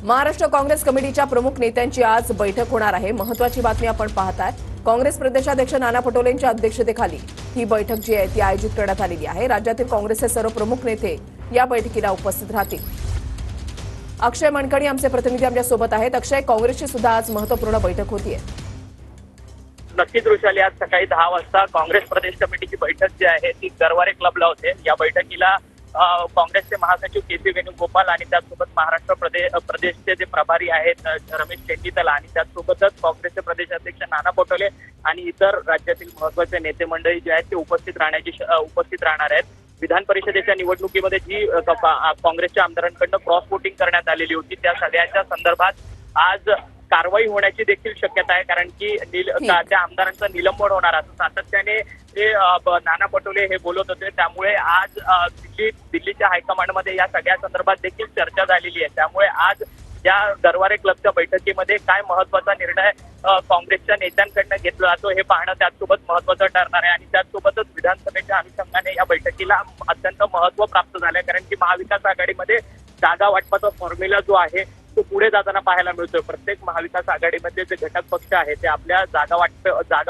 महाराष्ट्र काँग्रेस कमिटीच्या प्रमुख नेत्यांची आज बैठक होणार आहे। महत्त्वाची बातमी आपण पाहताय। काँग्रेस प्रदेशाध्यक्ष नाना पटोलेंच्या अध्यक्षतेखाली ही बैठक जी आहे ती आयोजित करण्यात आलेली आहे। राज्यातील काँग्रेसचे सर्व प्रमुख नेते या बैठकीला उपस्थित राहतील। अक्षय मनकणी आमचे प्रतिनिधी आमच्या सोबत आहेत। अक्षय, काँग्रेसची सुद्धा आज महत्त्वपूर्ण बैठक होतीये। नक्कीच वृषाली, आज सकाळी 10 वाजता काँग्रेस प्रदेश कमिटीची बैठक जी आहे ती गरवारे क्लबला होते। या बैठकीला काँग्रेसचे महासचिव के.सी. वेणुगोपाल आणि त्याचसोबत महाराष्ट्र प्रदेशचे जे प्रभारी आहेत रमेश चेन्नीतला आणि त्याचसोबतच काँग्रेसचे प्रदेशाध्यक्ष नाना पटोले आणि इतर राज्यातील महत्त्वाचे नेते मंडळी जे आहेत ते उपस्थित राहणार आहेत। विधान परिषदेच्या निवडणुकीमध्ये जी काँग्रेसच्या आमदारांकडून क्रॉस वोटिंग करण्यात आलेली होती त्या सगळ्याच्या संदर्भात आज कारवाई होण्याची देखील शक्यता आहे, कारण की त्या आमदारांचं निलंबन होणार असं सातत्याने ते नाना पटोले हे बोलत होते। त्यामुळे आज दिल्लीच्या हायकमांडमध्ये या सगळ्या संदर्भात देखील चर्चा झालेली आहे। त्यामुळे आज या गरवारे क्लबच्या बैठकीमध्ये काय महत्वाचा निर्णय काँग्रेसच्या नेत्यांकडून घेतला जातो हे पाहणं त्याचसोबत महत्वाचं ठरणार आहे। आणि त्याचसोबतच विधानसभेच्या अनुषंगाने या बैठकीला अत्यंत महत्व प्राप्त झालंय, कारण की महाविकास आघाडीमध्ये जागा वाटपाचा फॉर्म्युला जो आहे तो पुढे जाताना पाहायला मिळतोय। प्रत्येक महाविकास आघाडीमध्ये जे घटक पक्ष आहेत ते आपल्या जागा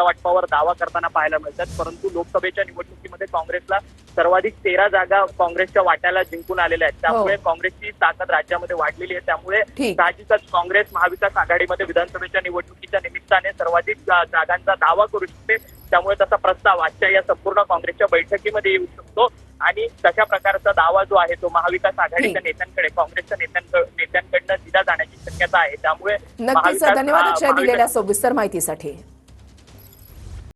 वाटपावर दावा करताना पाहायला मिळतात, परंतु लोकसभेच्या निवडणुकीमध्ये काँग्रेसला सर्वाधिक 13 जागा काँग्रेसच्या वाट्याला जिंकून आलेल्या आहेत। त्यामुळे काँग्रेसची ताकद राज्यामध्ये वाढलेली आहे। त्यामुळे साहजिकच काँग्रेस महाविकास आघाडीमध्ये विधानसभेच्या निवडणुकीच्या निमित्ताने सर्वाधिक जागांचा दावा करू शकते। त्यामुळे तसा प्रस्ताव आजच्या या संपूर्ण काँग्रेसच्या बैठकीमध्ये येऊ शकतो आणि तशा प्रकारचा दावा जो आहे तो महाविकास आघाडीच्या नेत्यांकडे काँग्रेसच्या नेत्यांकडनं दिला जाण्याची शक्यता आहे। त्यामुळे नक्कीच धन्यवाद अक्षय दिलेल्या सविस्तर माहितीसाठी।